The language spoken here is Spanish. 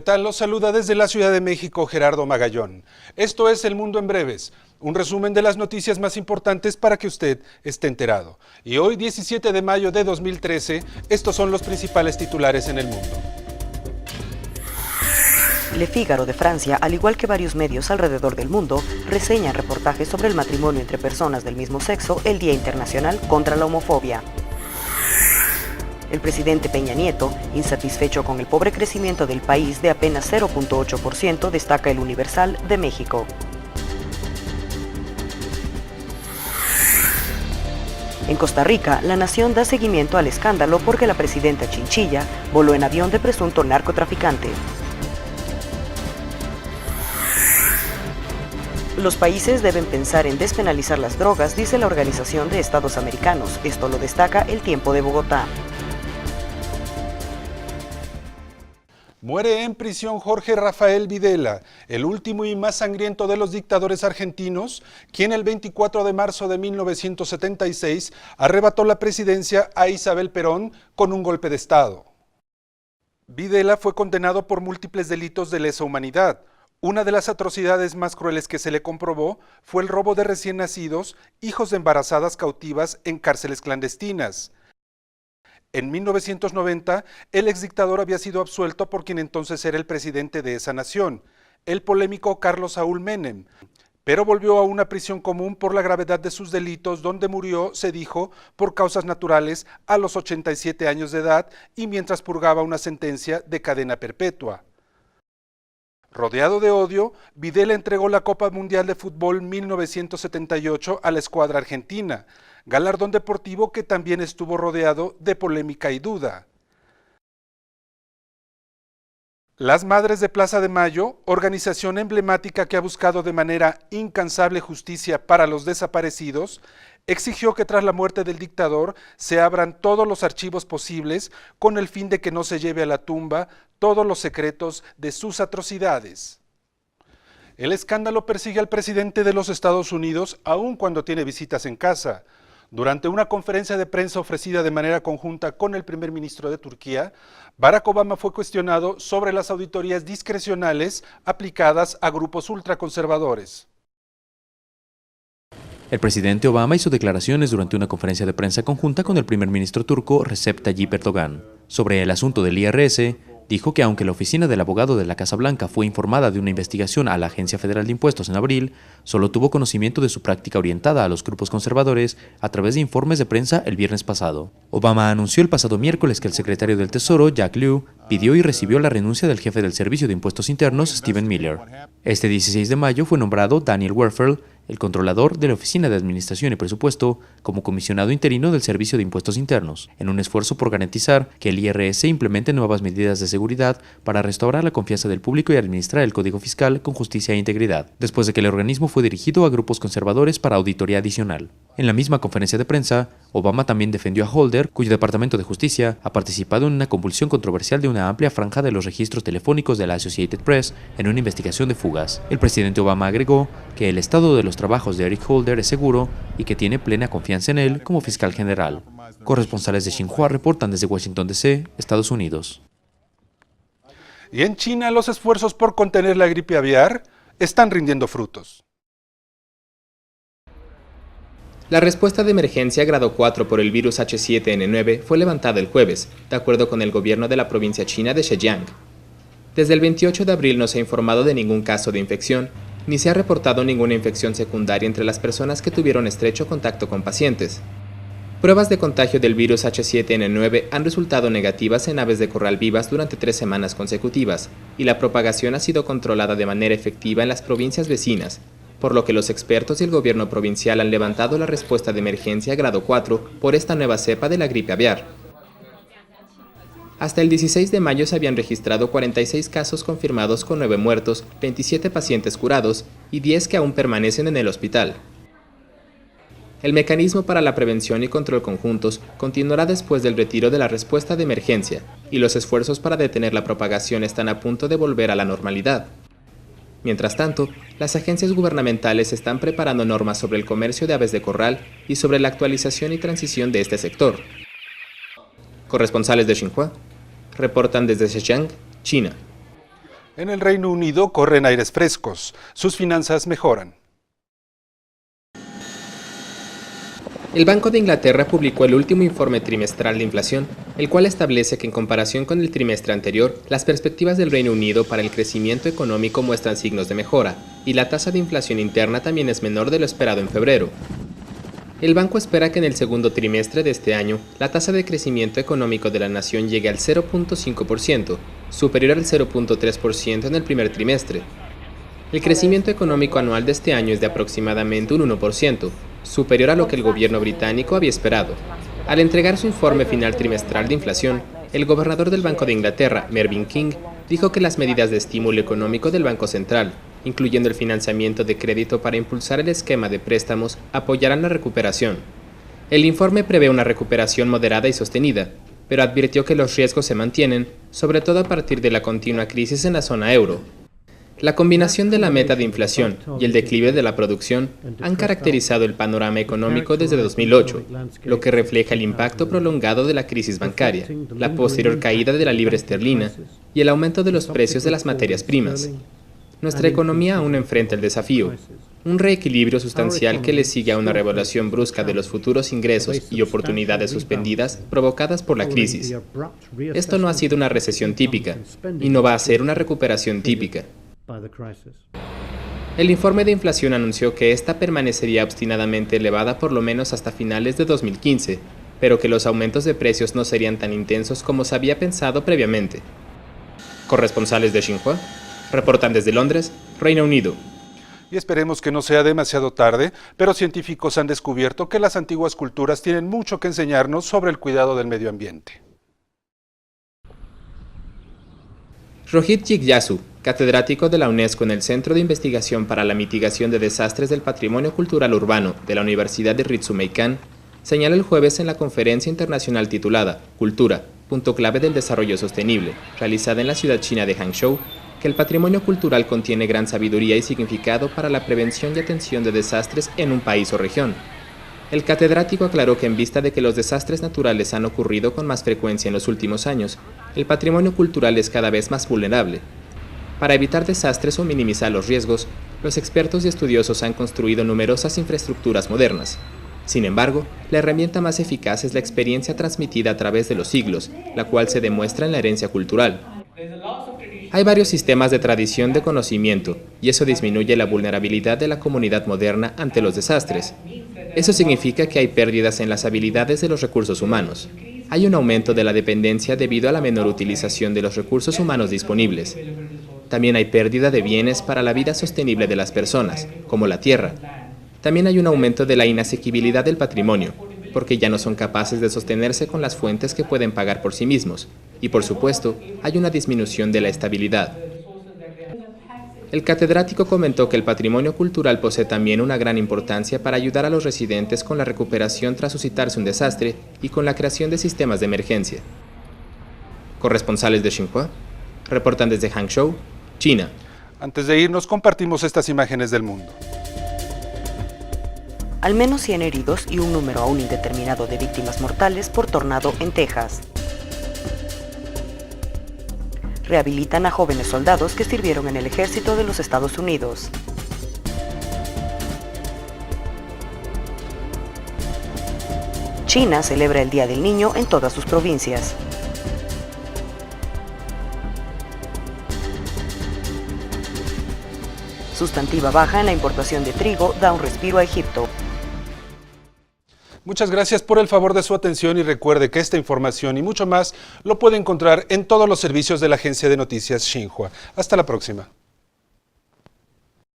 tal? Los saluda desde la Ciudad de México Gerardo Magallón. Esto es El Mundo en Breves, un resumen de las noticias más importantes para que usted esté enterado. Y hoy, 17 de mayo de 2013, estos son los principales titulares en el mundo. Le Figaro de Francia, al igual que varios medios alrededor del mundo, reseñan reportajes sobre el matrimonio entre personas del mismo sexo el Día Internacional contra la Homofobia. El presidente Peña Nieto, insatisfecho con el pobre crecimiento del país de apenas 0.8%, destaca el Universal de México. En Costa Rica, La Nación da seguimiento al escándalo porque la presidenta Chinchilla voló en avión de presunto narcotraficante. Los países deben pensar en despenalizar las drogas, dice la Organización de Estados Americanos. Esto lo destaca El Tiempo de Bogotá. Muere en prisión Jorge Rafael Videla, el último y más sangriento de los dictadores argentinos, quien el 24 de marzo de 1976 arrebató la presidencia a Isabel Perón con un golpe de Estado. Videla fue condenado por múltiples delitos de lesa humanidad. Una de las atrocidades más crueles que se le comprobó fue el robo de recién nacidos, hijos de embarazadas cautivas en cárceles clandestinas. En 1990, el exdictador había sido absuelto por quien entonces era el presidente de esa nación, el polémico Carlos Saúl Menem, pero volvió a una prisión común por la gravedad de sus delitos, donde murió, se dijo, por causas naturales a los 87 años de edad y mientras purgaba una sentencia de cadena perpetua. Rodeado de odio, Videla entregó la Copa Mundial de Fútbol 1978 a la escuadra argentina, galardón deportivo que también estuvo rodeado de polémica y duda. Las Madres de Plaza de Mayo, organización emblemática que ha buscado de manera incansable justicia para los desaparecidos, exigió que tras la muerte del dictador se abran todos los archivos posibles con el fin de que no se lleve a la tumba todos los secretos de sus atrocidades. El escándalo persigue al presidente de los Estados Unidos aun cuando tiene visitas en casa. Durante una conferencia de prensa ofrecida de manera conjunta con el primer ministro de Turquía, Barack Obama fue cuestionado sobre las auditorías discrecionales aplicadas a grupos ultraconservadores. El presidente Obama hizo declaraciones durante una conferencia de prensa conjunta con el primer ministro turco Recep Tayyip Erdogan. Sobre el asunto del IRS, dijo que aunque la oficina del abogado de la Casa Blanca fue informada de una investigación a la Agencia Federal de Impuestos en abril, solo tuvo conocimiento de su práctica orientada a los grupos conservadores a través de informes de prensa el viernes pasado. Obama anunció el pasado miércoles que el secretario del Tesoro, Jack Lew, pidió y recibió la renuncia del jefe del Servicio de Impuestos Internos, Stephen Miller. Este 16 de mayo fue nombrado Daniel Werfel, el controlador de la Oficina de Administración y Presupuesto, como comisionado interino del Servicio de Impuestos Internos, en un esfuerzo por garantizar que el IRS implemente nuevas medidas de seguridad para restaurar la confianza del público y administrar el código fiscal con justicia e integridad, después de que el organismo fue dirigido a grupos conservadores para auditoría adicional. En la misma conferencia de prensa, Obama también defendió a Holder, cuyo Departamento de Justicia ha participado en una convulsión controversial de una amplia franja de los registros telefónicos de la Associated Press en una investigación de fugas. El presidente Obama agregó que el estado de los trabajos de Eric Holder es seguro y que tiene plena confianza en él como fiscal general. Corresponsales de Xinhua reportan desde Washington DC, Estados Unidos. Y en China, los esfuerzos por contener la gripe aviar están rindiendo frutos. La respuesta de emergencia grado 4 por el virus H7N9 fue levantada el jueves, de acuerdo con el gobierno de la provincia china de Zhejiang. Desde el 28 de abril no se ha informado de ningún caso de infección, ni se ha reportado ninguna infección secundaria entre las personas que tuvieron estrecho contacto con pacientes. Pruebas de contagio del virus H7N9 han resultado negativas en aves de corral vivas durante 3 semanas consecutivas, y la propagación ha sido controlada de manera efectiva en las provincias vecinas, por lo que los expertos y el gobierno provincial han levantado la respuesta de emergencia grado 4 por esta nueva cepa de la gripe aviar. Hasta el 16 de mayo se habían registrado 46 casos confirmados con 9 muertos, 27 pacientes curados y 10 que aún permanecen en el hospital. El mecanismo para la prevención y control conjuntos continuará después del retiro de la respuesta de emergencia, y los esfuerzos para detener la propagación están a punto de volver a la normalidad. Mientras tanto, las agencias gubernamentales están preparando normas sobre el comercio de aves de corral y sobre la actualización y transición de este sector. Corresponsales de Xinhua reportan desde Zhejiang, China. En el Reino Unido corren aires frescos, sus finanzas mejoran. El Banco de Inglaterra publicó el último informe trimestral de inflación, el cual establece que en comparación con el trimestre anterior, las perspectivas del Reino Unido para el crecimiento económico muestran signos de mejora, y la tasa de inflación interna también es menor de lo esperado en febrero. El banco espera que en el segundo trimestre de este año, la tasa de crecimiento económico de la nación llegue al 0.5%, superior al 0.3% en el primer trimestre. El crecimiento económico anual de este año es de aproximadamente un 1%, superior a lo que el gobierno británico había esperado. Al entregar su informe final trimestral de inflación, el gobernador del Banco de Inglaterra, Mervyn King, dijo que las medidas de estímulo económico del Banco Central, incluyendo el financiamiento de crédito para impulsar el esquema de préstamos, apoyarán la recuperación. El informe prevé una recuperación moderada y sostenida, pero advirtió que los riesgos se mantienen, sobre todo a partir de la continua crisis en la zona euro. La combinación de la meta de inflación y el declive de la producción han caracterizado el panorama económico desde 2008, lo que refleja el impacto prolongado de la crisis bancaria, la posterior caída de la libra esterlina y el aumento de los precios de las materias primas. Nuestra economía aún enfrenta el desafío, un reequilibrio sustancial que le sigue a una revaluación brusca de los futuros ingresos y oportunidades suspendidas provocadas por la crisis. Esto no ha sido una recesión típica y no va a ser una recuperación típica. El informe de inflación anunció que esta permanecería obstinadamente elevada por lo menos hasta finales de 2015, pero que los aumentos de precios no serían tan intensos como se había pensado previamente. Corresponsales de Xinhua reportan desde Londres, Reino Unido. Y esperemos que no sea demasiado tarde, pero científicos han descubierto que las antiguas culturas tienen mucho que enseñarnos sobre el cuidado del medio ambiente. Rohit Jigyasu, catedrático de la UNESCO en el Centro de Investigación para la Mitigación de Desastres del Patrimonio Cultural Urbano de la Universidad de Ritsumeikan, señaló el jueves en la conferencia internacional titulada Cultura, punto clave del desarrollo sostenible, realizada en la ciudad china de Hangzhou, que el patrimonio cultural contiene gran sabiduría y significado para la prevención y atención de desastres en un país o región. El catedrático aclaró que en vista de que los desastres naturales han ocurrido con más frecuencia en los últimos años, el patrimonio cultural es cada vez más vulnerable. Para evitar desastres o minimizar los riesgos, los expertos y estudiosos han construido numerosas infraestructuras modernas. Sin embargo, la herramienta más eficaz es la experiencia transmitida a través de los siglos, la cual se demuestra en la herencia cultural. Hay varios sistemas de tradición de conocimiento, y eso disminuye la vulnerabilidad de la comunidad moderna ante los desastres. Eso significa que hay pérdidas en las habilidades de los recursos humanos. Hay un aumento de la dependencia debido a la menor utilización de los recursos humanos disponibles. También hay pérdida de bienes para la vida sostenible de las personas, como la tierra. También hay un aumento de la inasequibilidad del patrimonio, porque ya no son capaces de sostenerse con las fuentes que pueden pagar por sí mismos. Y por supuesto, hay una disminución de la estabilidad. El catedrático comentó que el patrimonio cultural posee también una gran importancia para ayudar a los residentes con la recuperación tras suscitarse un desastre y con la creación de sistemas de emergencia. Corresponsales de Xinhua reportan desde Hangzhou, China. Antes de irnos, compartimos estas imágenes del mundo. Al menos 100 heridos y un número aún indeterminado de víctimas mortales por tornado en Texas. Rehabilitan a jóvenes soldados que sirvieron en el ejército de los Estados Unidos. China celebra el Día del Niño en todas sus provincias. Sustantiva baja en la importación de trigo da un respiro a Egipto. Muchas gracias por el favor de su atención y recuerde que esta información y mucho más lo puede encontrar en todos los servicios de la agencia de noticias Xinhua. Hasta la próxima.